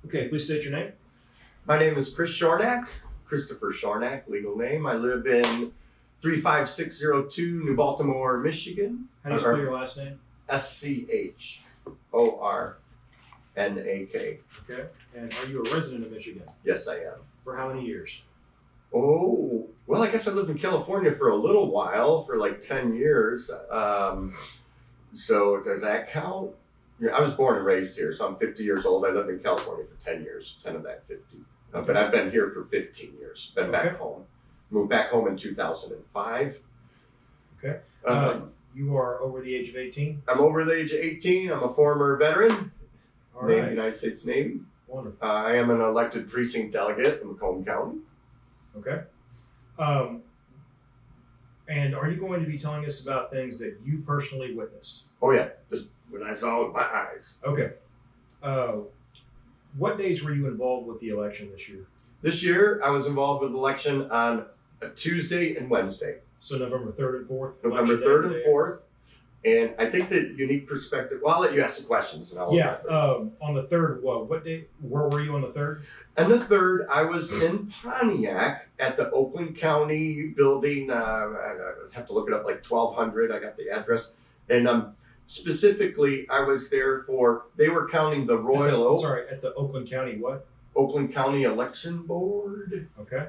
Okay, please state your name. My name is Chris Shornack, Christopher Shornack, legal name. I live in 35602 New Baltimore, Michigan. How do you spell your last name? Schornack. Okay. And are you a resident of Michigan? Yes, I am. For how many years? Oh, well, I guess I lived in California for a little while, for like 10 years. So does that count? Yeah, I was born and raised here, so I'm 50 years old. I lived in California for 10 years, 10 of that 50. But I've been here for 15 years, been back home. Moved back home in 2005. Okay. You are over the age of 18? I'm over the age of 18. I'm a former veteran, All right. United States Navy. Wonderful. I am an elected precinct delegate in Macomb County. Okay. And are you going to be telling us about things that you personally witnessed? Oh yeah, just what I saw with my eyes. Okay. What days were you involved with the election this year? This year, I was involved with the election on a Tuesday and Wednesday. So November 3rd and 4th? November 3rd and 4th. And I think the unique perspective, well, I'll let you ask the questions. And I'll on the 3rd, what day, where were you on the 3rd? And the 3rd, I was in Pontiac at the Oakland County building. I have to look it up, like 1200. I got the address. And specifically, I was there they were counting the Royal Oak. Sorry, at the Oakland County what? Oakland County Election Board. Okay.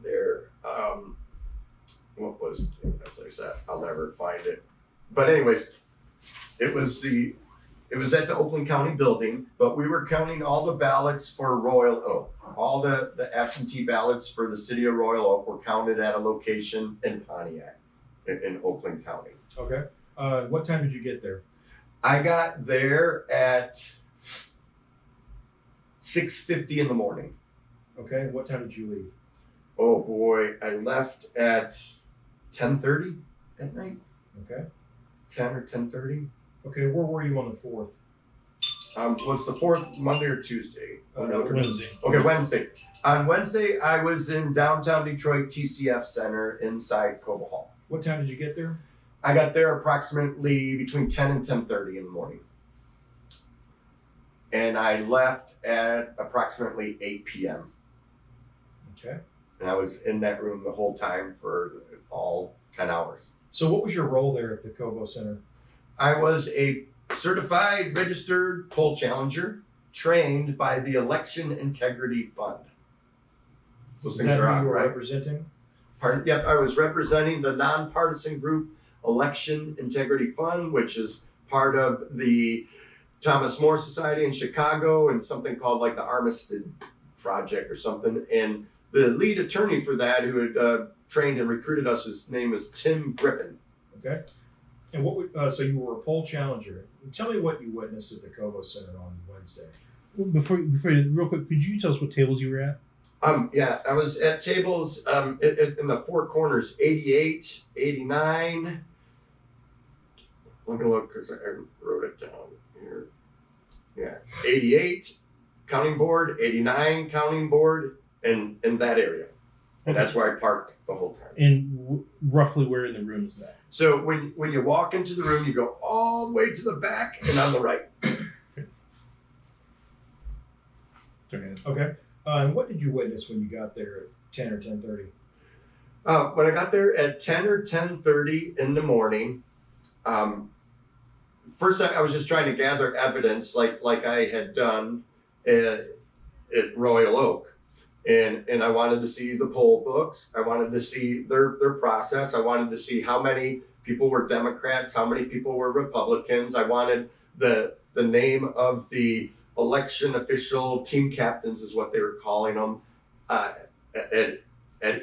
There. What was that place at? I'll never find it. But anyways, it was at the Oakland County building, but we were counting all the ballots for Royal Oak. All the absentee ballots for the city of Royal Oak were counted at a location in Pontiac, in Oakland County. Okay. What time did you get there? I got there at 6:50 in the morning. Okay. What time did you leave? Oh boy, I left at 10:30 at night. Okay. 10 or 10:30. Okay, where were you on the 4th? Was the 4th Monday or Tuesday? Wednesday. Okay, Wednesday. On Wednesday, I was in downtown Detroit TCF Center inside Cobo Hall. What time did you get there? I got there approximately between 10 and 10:30 in the morning. And I left at approximately 8 p.m. Okay. And I was in that room the whole time for all 10 hours. So what was your role there at the Cobo Center? I was a certified registered poll challenger trained by the Election Integrity Fund. Those Is things that are who on, you were right? representing? Pardon? Yep, I was representing the nonpartisan group Election Integrity Fund, which is part of the Thomas More Society in Chicago and something called like the Armistead Project or something. And the lead attorney for that, who had trained and recruited us, his name is Tim Griffin. Okay. And so you were a poll challenger. Tell me what you witnessed at the Cobo Center on Wednesday. Well, before real quick, could you tell us what tables you were at? Yeah, I was at tables in the four corners, 88, 89. Let me look because I wrote it down here. Yeah, 88 counting board, 89 counting board, and in that area. And that's where I parked the whole time. And roughly where in the room is that? So when you walk into the room, you go all the way to the back and on the right. Okay. And what did you witness when you got there at 10 or 10:30? When I got there at 10 or 10:30 in the morning, first I was just trying to gather evidence like I had done at Royal Oak. And I wanted to see the poll books. I wanted to see their process. I wanted to see how many people were Democrats, how many people were Republicans. I wanted the name of the election official, team captains is what they were calling them, at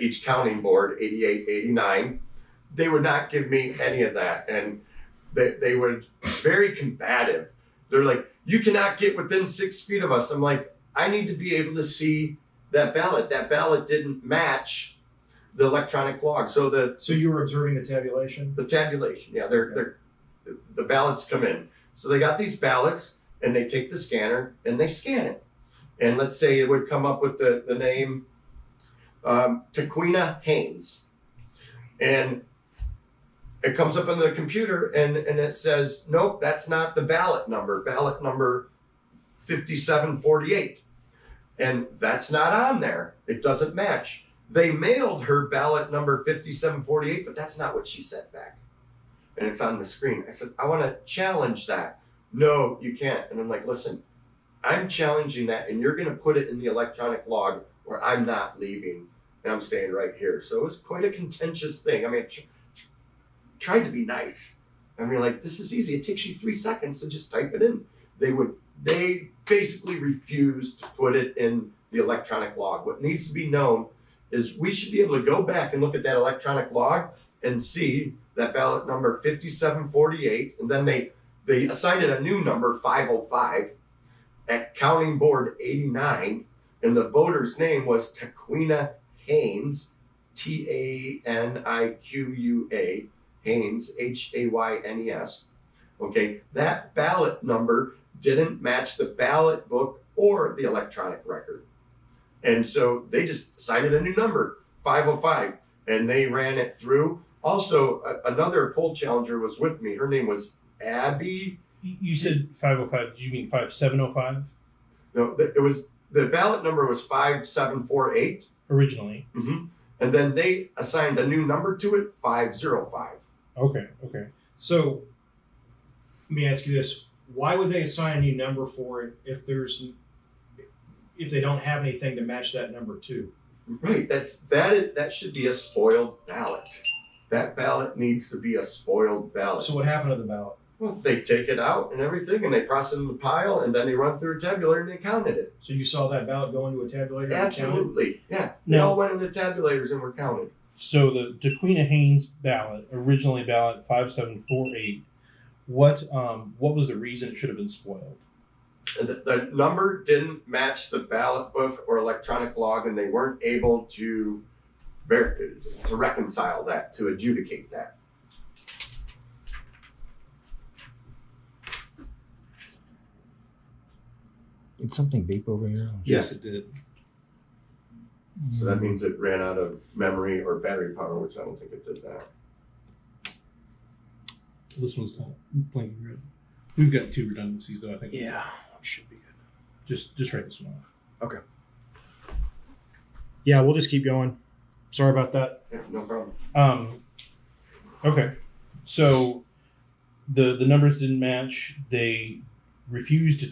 each counting board, 88, 89. They would not give me any of that. And they would very combative. They're like, you cannot get within 6 feet of us. I'm like, I need to be able to see that ballot. That ballot didn't match the electronic log. So you were observing the tabulation? The tabulation, yeah. The ballots come in. So they got these ballots and they take the scanner and they scan it. And let's say it would come up with the name Taquina Haynes. And it comes up on the computer and it says, nope, that's not the ballot number. Ballot number 5748. And that's not on there. It doesn't match. They mailed her ballot number 5748, but that's not what she sent back. And it's on the screen. I said, I want to challenge that. No, you can't. And I'm like, listen, I'm challenging that, and you're going to put it in the electronic log where I'm not leaving and I'm staying right here. So it was quite a contentious thing. I mean, tried to be nice. I mean, like, this is easy. It takes you 3 seconds to just type it in. They basically refused to put it in the electronic log. What needs to be known is we should be able to go back and look at that electronic log and see that ballot number 5748, and then they assigned it a new number, 505, at Counting Board 89, and the voter's name was Taquina Haynes, Taniqua, Haynes, Haynes. Okay, that ballot number didn't match the ballot book or the electronic record. And so they just assigned it a new number, 505, and they ran it through. Also, another poll challenger was with me. Her name was Abby. You said 505. Did you mean 5705? No, it was, the ballot number was 5748. Originally. Mm-hmm. And then they assigned a new number to it, 505. Okay. So let me ask you this. Why would they assign a new number for it if they don't have anything to match that number to? Right. That should be a spoiled ballot. That ballot needs to be a spoiled ballot. So what happened to the ballot? Well, they take it out and everything, and they process it in the pile, and then they run through a tabulator and they counted it. So you saw that ballot go into a tabulator? Absolutely. Yeah. They all went into tabulators and were counted. So the Taquina Haynes ballot, originally ballot 5748, what was the reason it should have been spoiled? The number didn't match the ballot book or electronic log, and they weren't able to reconcile that, to adjudicate that. Did something beep over here? Yes, it did. So that means it ran out of memory or battery power, which I don't think it did that. This one's not blinking red. We've got 2 redundancies though, I think. Yeah, should be good. Just write this one off. Okay. Yeah, we'll just keep going. Sorry about that. Yeah, no problem. Okay. So the numbers didn't match. They refused to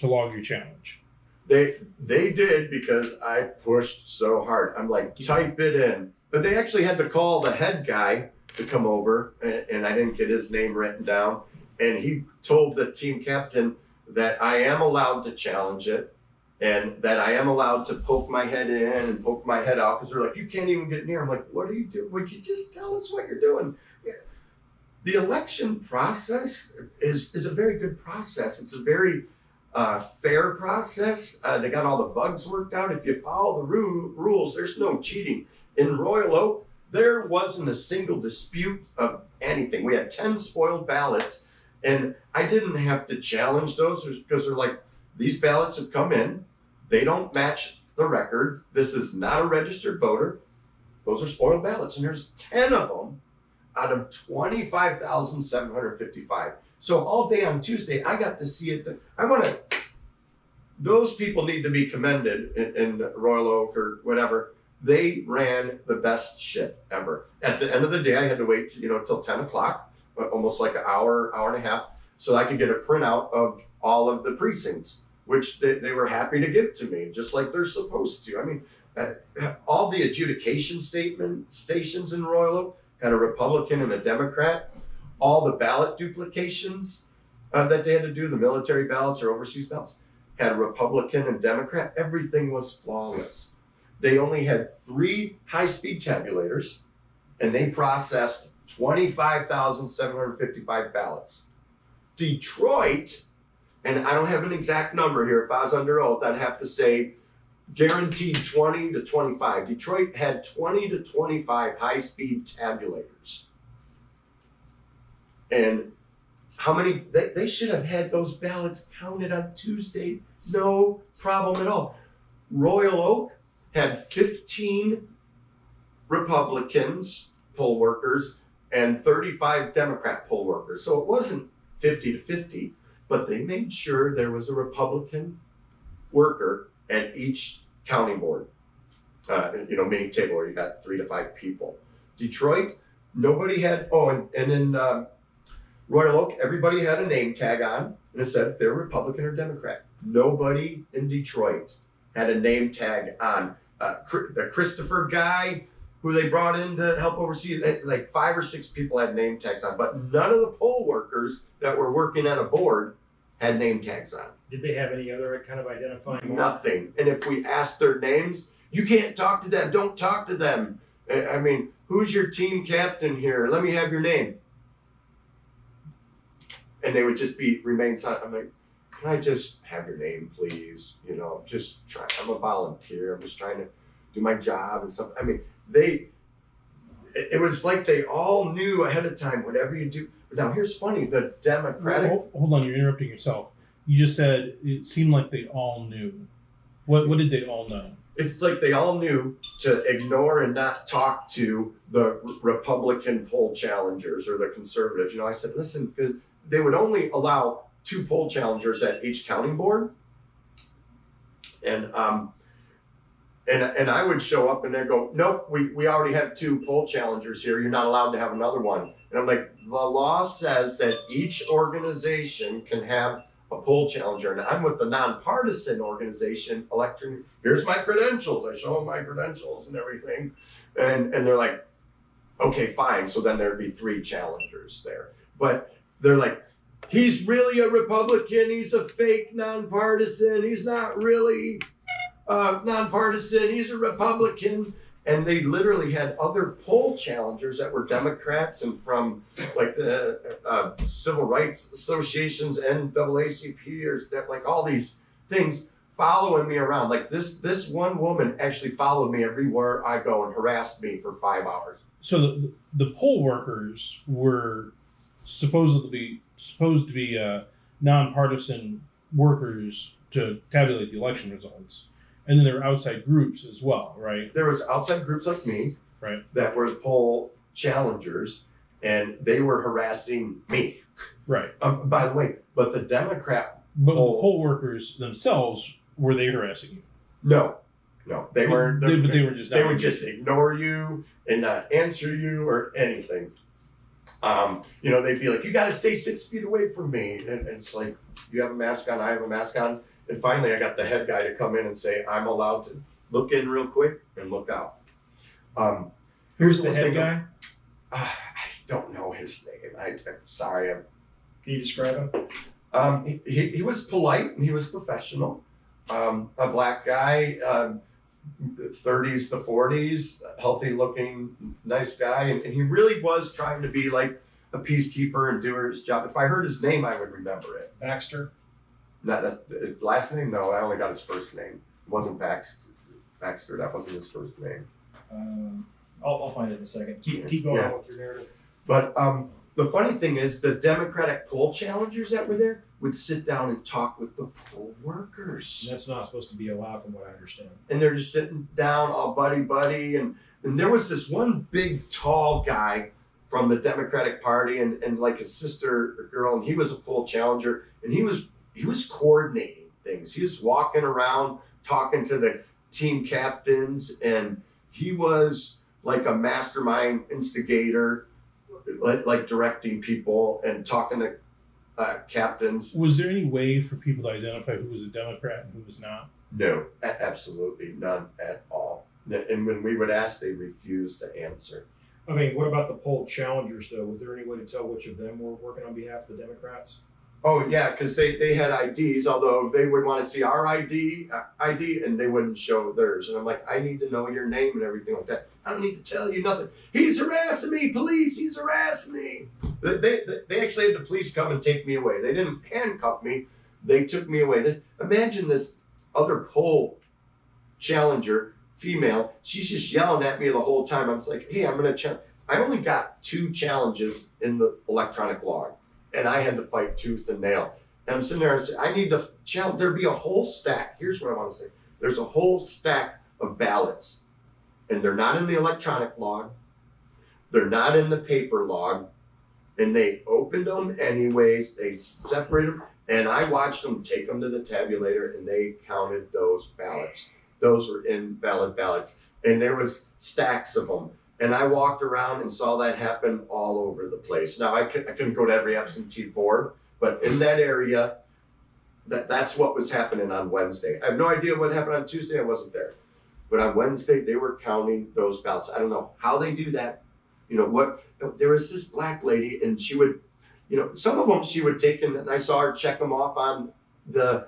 log your challenge. They did, because I pushed so hard. I'm like, type it in. But they actually had to call the head guy to come over, and I didn't get his name written down. And he told the team captain that I am allowed to challenge it, and that I am allowed to poke my head in and poke my head out, because they're like, you can't even get near. I'm like, what are you doing? Would you just tell us what you're doing? Yeah. The election process is a very good process. It's a very fair process. They got all the bugs worked out. If you follow the rules, there's no cheating. In Royal Oak, there wasn't a single dispute of anything. We had 10 spoiled ballots, and I didn't have to challenge those because they're like, these ballots have come in. They don't match the record. This is not a registered voter. Those are spoiled ballots, and there's 10 of them out of 25,755. So all day on Tuesday, I got to see it. Those people need to be commended in Royal Oak or whatever. They ran the best shit ever. At the end of the day, I had to wait till 10 o'clock, almost like an hour and a half, so I could get a printout of all of the precincts, which they were happy to give to me, just like they're supposed to. I mean, all the adjudication stations in Royal Oak had a Republican and a Democrat. All the ballot duplications that they had to do, the military ballots or overseas ballots, had a Republican and Democrat. Everything was flawless. They only had 3 high-speed tabulators, and they processed 25,755 ballots. Detroit, and I don't have an exact number here. If I was under oath, I'd have to say guaranteed 20 to 25. Detroit had 20 to 25 high-speed tabulators. And how many, they should have had those ballots counted on Tuesday. No problem at all. Royal Oak had 15 Republicans, poll workers, and 35 Democrat poll workers. So it wasn't 50 to 50, but they made sure there was a Republican worker at each county board. Mini table where you got 3 to 5 people. Detroit, nobody had, and in Royal Oak, everybody had a name tag on, and it said if they're Republican or Democrat. Nobody in Detroit had a name tag on. The Christopher guy who they brought in to help oversee it, like 5 or 6 people had name tags on, but none of the poll workers that were working at a board had name tags on. Did they have any other kind of identifying mark? Nothing. And if we asked their names, you can't talk to them. Don't talk to them. I mean, who's your team captain here? Let me have your name. And they would just remain silent. I'm like, can I just have your name, please? Just try. I'm a volunteer. I'm just trying to do my job and stuff. I mean, it was like they all knew ahead of time, whatever you do. Now, here's funny, the Democratic. Hold on, you're interrupting yourself. You just said it seemed like they all knew. What did they all know? It's like they all knew to ignore and not talk to the Republican poll challengers or the conservatives. I said, listen, because they would only allow 2 poll challengers at each county board. And I would show up and they'd go, nope, we already have 2 poll challengers here. You're not allowed to have another one. And I'm like, the law says that each organization can have a poll challenger. And I'm with the nonpartisan organization, Electric. Here's my credentials. I show them my credentials and everything. And they're like, okay, fine. So then there'd be 3 challengers there. But they're like, he's really a Republican. He's a fake nonpartisan. He's not really nonpartisan. He's a Republican. And they literally had other poll challengers that were Democrats and from like the Civil Rights Associations, NAACP, or like all these things following me around. Like this one woman actually followed me everywhere I go and harassed me for 5 hours. So the poll workers were supposed to be nonpartisan workers to tabulate the election results. And then there were outside groups as well, right? There was outside groups like me, right, that were poll challengers, and they were harassing me. Right. By the way, but the Democrat the poll workers themselves, were they harassing you? No, they weren't. They were just. They would just ignore you and not answer you or anything. They'd be like, "You got to stay 6 feet away from me," and it's like, "You have a mask on, I have a mask on." And finally, I got the head guy to come in and say, I'm allowed to look in real quick and look out. Who's the head guy? I don't know his name. I'm sorry. Can you describe him? He was polite and he was professional. A black guy, 30s to 40s, healthy looking, nice guy. And he really was trying to be like a peacekeeper and do his job. If I heard his name, I would remember it. Baxter? Not his last name? No, I only got his first name. It wasn't Baxter. That wasn't his first name. I'll find it in a second. Keep going on with your narrative. But the funny thing is, the Democratic poll challengers that were there would sit down and talk with the poll workers. And that's not supposed to be allowed, from what I understand. And they're just sitting down, all buddy, and there was this one big, tall guy from the Democratic Party, and like his sister girl, and he was a poll challenger, and he was coordinating things. He was walking around talking to the team captains, and he was like a mastermind instigator, like directing people and talking to captains. Was there any way for people to identify who was a Democrat and who was not? No, absolutely none at all. And when we would ask, they refused to answer. I mean, what about the poll challengers, though? Was there any way to tell which of them were working on behalf of the Democrats? Oh, yeah, because they had IDs, although they would want to see our ID, and they wouldn't show theirs. And I'm like, I need to know your name and everything like that. I don't need to tell you nothing. He's harassing me, police, he's harassing me. They actually had the police come and take me away. They didn't handcuff me. They took me away. Imagine this other poll challenger, female, she's just yelling at me the whole time. I was like, hey, I'm going to I only got 2 challenges in the electronic log. And I had to fight tooth and nail. And I'm sitting there and say, I need to challenge. There'd be a whole stack. Here's what I want to say. There's a whole stack of ballots. And they're not in the electronic log. They're not in the paper log. And they opened them anyways. They separated them. And I watched them take them to the tabulator, and they counted those ballots. Those were invalid ballots, and there was stacks of them. And I walked around and saw that happen all over the place. Now I couldn't go to every absentee board, but in that area, that's what was happening on Wednesday. I have no idea what happened on Tuesday. I wasn't there, but on Wednesday they were counting those ballots. I don't know how they do that. You know what? There was this black lady, and she would, you know, some of them she would take, and I saw her check them off on the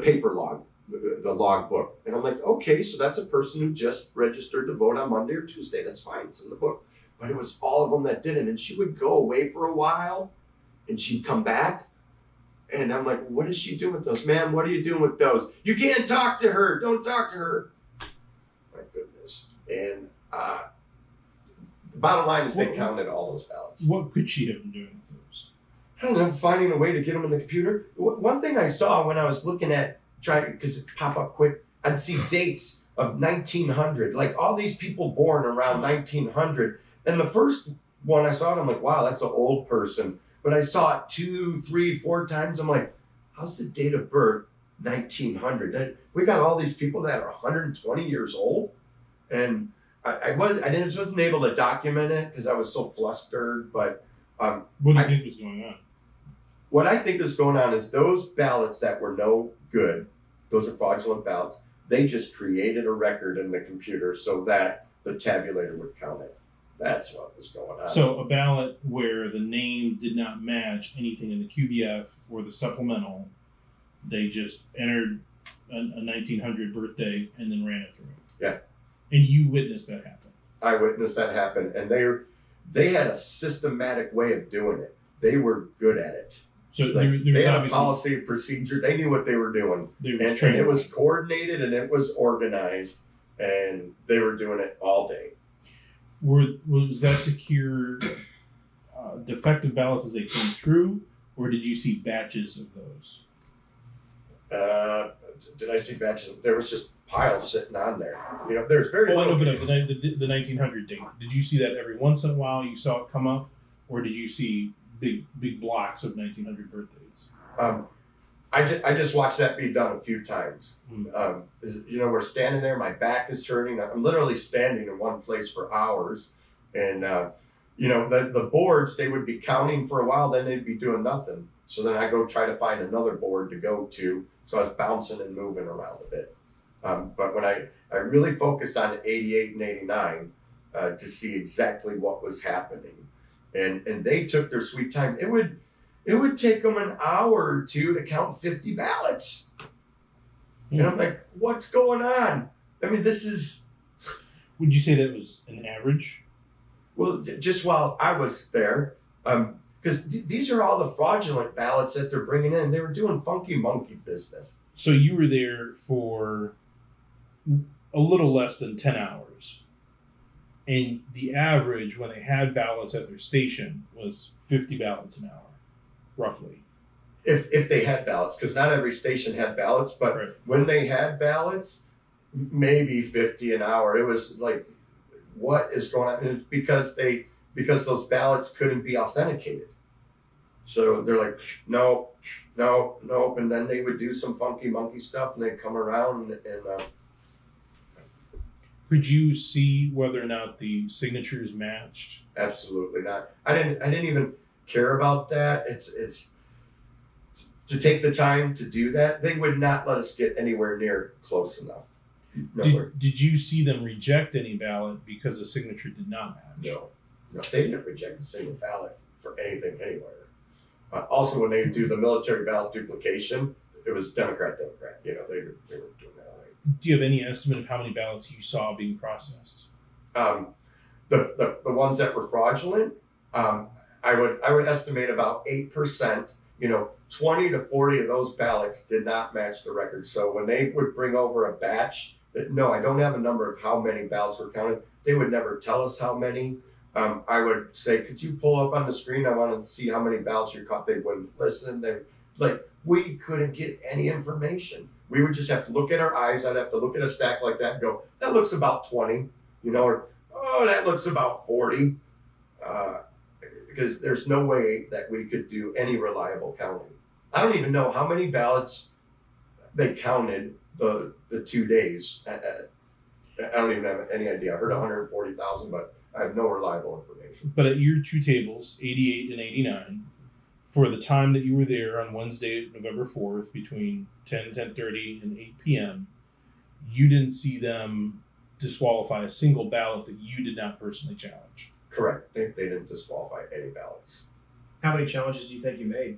paper log, the log book. And I'm like, okay, so that's a person who just registered to vote on Monday or Tuesday. That's fine, it's in the book. But it was all of them that didn't. And she would go away for a while, and she'd come back. And I'm like, what is she doing with those? Ma'am, what are you doing with those? You can't talk to her. Don't talk to her. My goodness. And the bottom line is they counted all those ballots. What could she have been doing with those? I don't know, finding a way to get them in the computer. One thing I saw when I was looking at trying, because it pop up quick, I'd see dates of 1900, like all these people born around 1900. And the first one I saw it, I'm like, wow, that's an old person. But I saw it 2, 3, 4 times. I'm like, how's the date of birth 1900? We got all these people that are 120 years old, and I wasn't able to document it because I was so flustered. But what do you think was going on? what I think is going on is those ballots that were no good, those are fraudulent ballots. They just created a record in the computer so that the tabulator would count it. That's what was going on. So a ballot where the name did not match anything in the QBF or the supplemental, they just entered a 1900 birthday and then ran it through. Yeah. And you witnessed that happen. I witnessed that happen, and they had a systematic way of doing it. They were good at it. So Like, there they was had a obviously policy, procedure. They knew what they were doing, there was and training. it was coordinated and it was organized, and they were doing it all day. Was that to cure defective ballots as they came through, or did you see batches of those? Did I see batches? There was just piles sitting on there. You know, there's very Well, I know, little. but the 1900 date. Did you see that every once in a while? You saw it come up, or did you see big blocks of 1900 birth dates? I just watched that be done a few times. Mm. You know, we're standing there, my back is turning. I'm literally standing in one place for hours. And, you know, the boards, they would be counting for a while, then they'd be doing nothing. So then I go try to find another board to go to. So I was bouncing and moving around a bit. But when I really focused on 88 and 89 to see exactly what was happening. And they took their sweet time. It would take them an hour or two to count 50 ballots. And I'm like, what's going on? I mean, this is... Would you say that was an average? Well, just while I was there, because these are all the fraudulent ballots that they're bringing in. They were doing funky monkey business. So you were there for a little less than 10 hours. And the average when they had ballots at their station was 50 ballots an hour, roughly. If they had ballots, because not every station had ballots, but Right. when they had ballots, maybe 50 an hour. It was like, what is going on? And it's because those ballots couldn't be authenticated. So they're like, no, and then they would do some funky monkey stuff, and they'd come around and Could you see whether or not the signatures matched? absolutely not. I didn't even care about that. It's to take the time to do that. They would not let us get anywhere near close enough. Nowhere. Did you see them reject any ballot because the signature did not match? No, they didn't reject a single ballot for anything anywhere. Also, when they do the military ballot duplication, it was Democrat. You know, they were doing that. Do you have any estimate of how many ballots you saw being processed? The ones that were fraudulent, I would estimate about 8%. You know, 20 to 40 of those ballots did not match the record. So when they would bring over a batch, no, I don't have a number of how many ballots were counted. They would never tell us how many. I would say, could you pull up on the screen? I want to see how many ballots you caught. They wouldn't listen. We couldn't get any information. We would just have to look at our eyes. I'd have to look at a stack like that and go, that looks about 20, you know, or, oh, that looks about 40. Because there's no way that we could do any reliable counting. I don't even know how many ballots they counted the 2 days. I don't even have any idea. I heard 140,000, but I have no reliable information. But at your two tables, 88 and 89, for the time that you were there on Wednesday, November 4th, between 10:30 and 8 p.m., you didn't see them disqualify a single ballot that you did not personally challenge. Correct. They didn't disqualify any ballots. How many challenges do you think you made?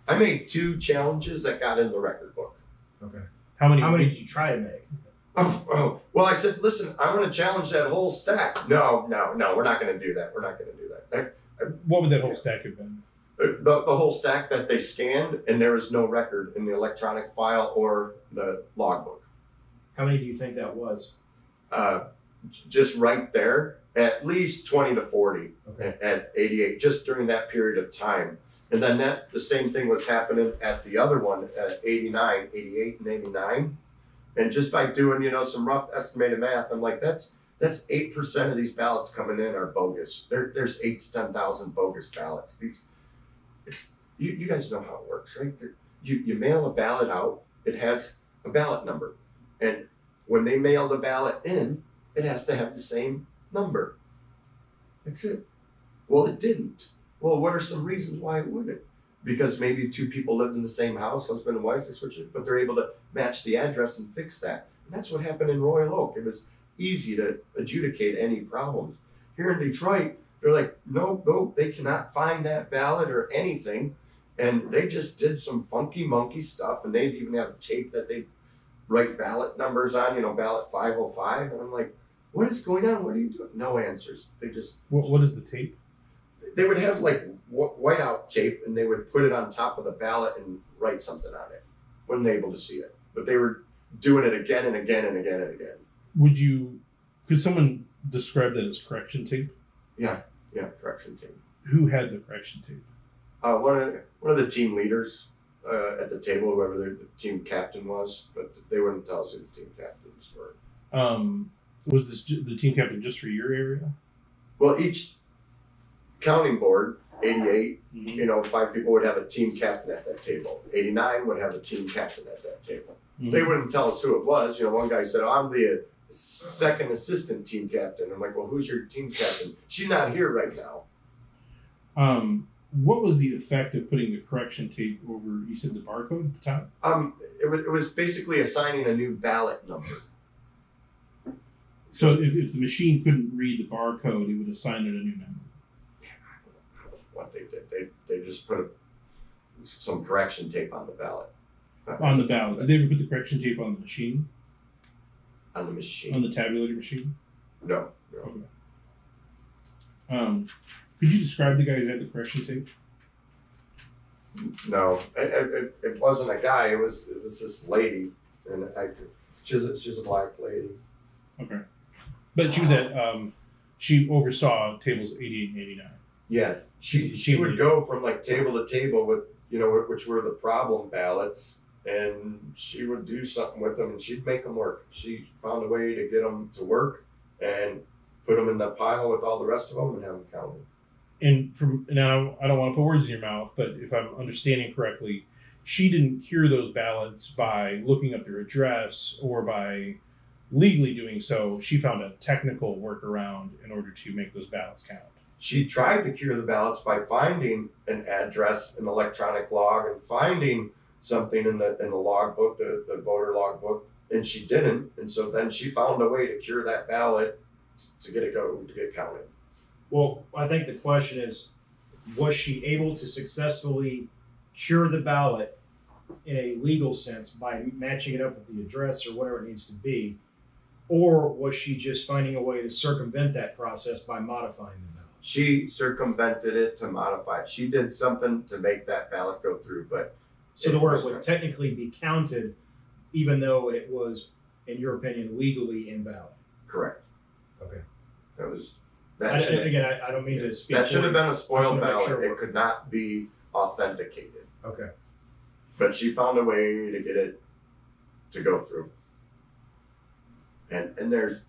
I made 2 challenges that got in the record book. Okay. How many? How many did you try to make? Well, I said, listen, I'm going to challenge that whole stack. No, we're not going to do that. We're not going to do that. What would that whole stack have been? The whole stack that they scanned, and there is no record in the electronic file or the logbook. How many do you think that was? Just right there, at least 20 to 40 Okay. at 88, just during that period of time. And then the same thing was happening at the other one at 89, 88, and 89. And just by doing, some rough estimated math, I'm like, that's 8% of these ballots coming in are bogus. There's 8 to 10,000 bogus ballots. You guys know how it works, right? You mail a ballot out, it has a ballot number. And when they mail the ballot in, it has to have the same number. That's it. Well, it didn't. Well, what are some reasons why it wouldn't? Because maybe 2 people lived in the same house, husband and wife, they switch it, but they're able to match the address and fix that. And that's what happened in Royal Oak. It was easy to adjudicate any problems. Here in Detroit, they're like, no, they cannot find that ballot or anything. And they just did some funky monkey stuff, and they'd even have a tape that they write ballot numbers on, ballot 505. And I'm like, what is going on? What are you doing? No answers. They just... What is the tape? They would have like whiteout tape, and they would put it on top of the ballot and write something on it. Wasn't able to see it, but they were doing it again and again and again and again. Could someone describe that as correction tape? Yeah, correction tape. Who had the correction tape? One of the team leaders at the table, whoever the team captain was, but they wouldn't tell us who the team captains were. Was this the team captain just for your area? Well, each counting board, 88, Mm-hmm. 5 people would have a team captain at that table. 89 would have a team captain at that table. Mm-hmm. They wouldn't tell us who it was. One guy said, I'm the second assistant team captain. I'm like, well, who's your team captain? She's not here right now. What was the effect of putting the correction tape over, you said the barcode at the top? It was basically assigning a new ballot number. So if the machine couldn't read the barcode, it would assign it a new number. What they did, they just put some correction tape on the ballot. On the ballot. Did they ever put the correction tape on the machine? On the machine? On the tabulator machine? No. Okay. Could you describe the guy who had the correction tape? No, it wasn't a guy. It was this lady, and she's a black lady. Okay. But she was at, she oversaw tables 88 and 89. Yeah, she would go from like table to table with, which were the problem ballots, and she would do something with them, and she'd make them work. She found a way to get them to work and put them in the pile with all the rest of them and have them counted. And now, I don't want to put words in your mouth, but if I'm understanding correctly, she didn't cure those ballots by looking up their address or by legally doing so. She found a technical workaround in order to make those ballots count. She tried to cure the ballots by finding an address, an electronic log, and finding something in the logbook, the voter logbook, and she didn't. And so then she found a way to cure that ballot to get counted. Well, I think the question is, was she able to successfully cure the ballot in a legal sense by matching it up with the address or whatever it needs to be? Or was she just finding a way to circumvent that process by modifying the ballot? She circumvented it to modify it. She did something to make that ballot go through, but... So the word would technically be counted even though it was, in your opinion, legally invalid? Correct. Okay. That was... I don't mean to speak. That should have been a spoiled ballot. Sure it could not be authenticated. Okay. But she found a way to get it to go through. And there's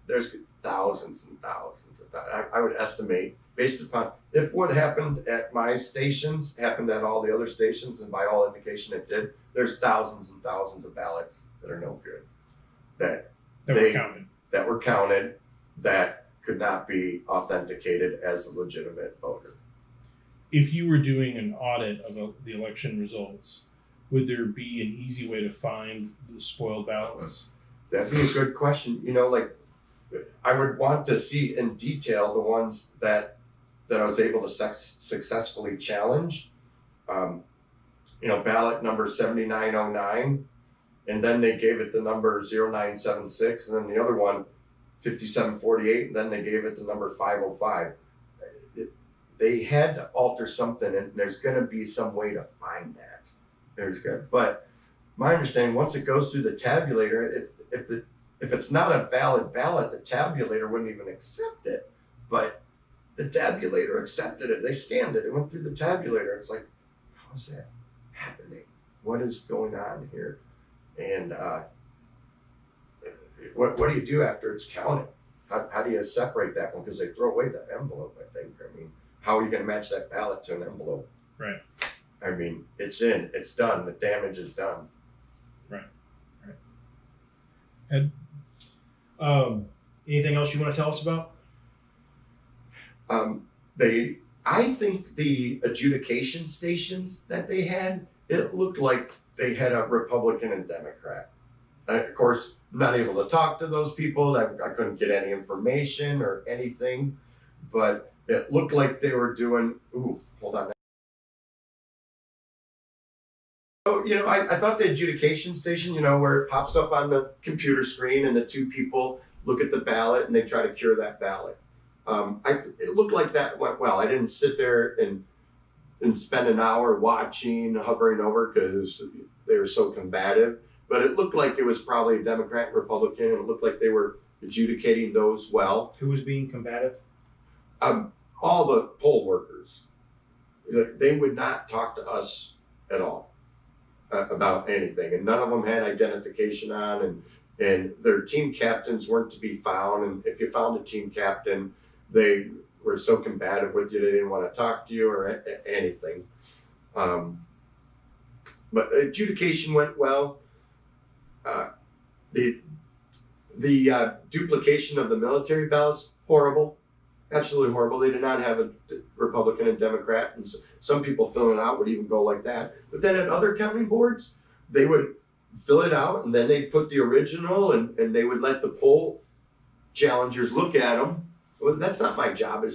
thousands and thousands of that. I would estimate, based upon if what happened at my stations happened at all the other stations, and by all indication it did, there's thousands and thousands of ballots that are no good, that That were counted. that were counted, that could not be authenticated as a legitimate voter. If you were doing an audit of the election results, would there be an easy way to find the spoiled ballots? That'd be a good question. You know, like I would want to see in detail the ones that I was able to successfully challenge. You know, ballot number 7909, and then they gave it the number 0976, and then the other one 5748, and then they gave it the number 505. They had to alter something, and there's going to be some way to find that. But my understanding, once it goes through the tabulator, if it's not a valid ballot, the tabulator wouldn't even accept it. But the tabulator accepted it. They scanned it. It went through the tabulator. It's like, how is that happening? What is going on here? And what do you do after it's counted? How do you separate that one? Because they throw away that envelope, I think. I mean, how are you going to match that ballot to an envelope? Right. I mean, it's in, it's done. The damage is done. Ed? Anything else you want to tell us about? I think the adjudication stations that they had, it looked like they had a Republican and Democrat. Of course, I'm not able to talk to those people. I couldn't get any information or anything, but it looked like they were doing, ooh, hold on. Oh, you know, I thought the adjudication station, you know, where it pops up on the computer screen and the two people look at the ballot and they try to cure that ballot. It looked like that went well. I didn't sit there and spend an hour watching, hovering over because they were so combative. But it looked like it was probably a Democrat and Republican, and it looked like they were adjudicating those well. Who was being combative? All the poll workers, they would not talk to us at all about anything, and none of them had identification on, and their team captains weren't to be found. And if you found a team captain, they were so combative with you they didn't want to talk to you or anything. But adjudication went well. The duplication of the military ballots, horrible, absolutely horrible. They did not have a Republican and Democrat, and some people filling it out would even go like that. But then at other county boards, they would fill it out and then they'd put the original and they would let the poll challengers look at them. Well, that's not my job.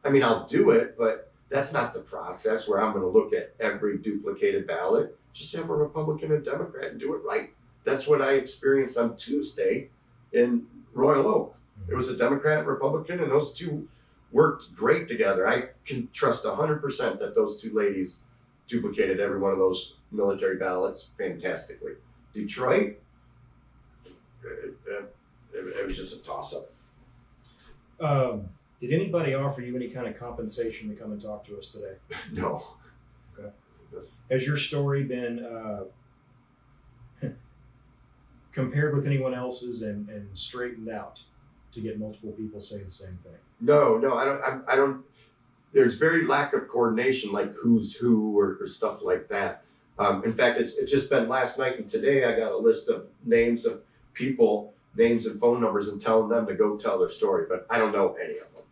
I'll do it, but that's not the process where I'm going to look at every duplicated ballot. Just have a Republican and Democrat and do it right. That's what I experienced on Tuesday in Royal Oak. It was a Democrat and Republican, and those two worked great together. I can trust 100% that those two ladies duplicated every one of those military ballots fantastically. Detroit, it was just a toss-up. Did anybody offer you any kind of compensation to come and talk to us today? No. Okay. Has your story been compared with anyone else's and straightened out to get multiple people say the same thing? No, I don't. There's very lack of coordination, like who's who or stuff like that. In fact, it's just been last night and today I got a list of names of people, names and phone numbers, and telling them to go tell their story, but I don't know any of them.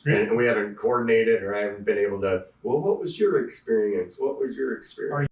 Really? And we haven't coordinated, or I haven't been able to, well, what was your experience? What was your experience?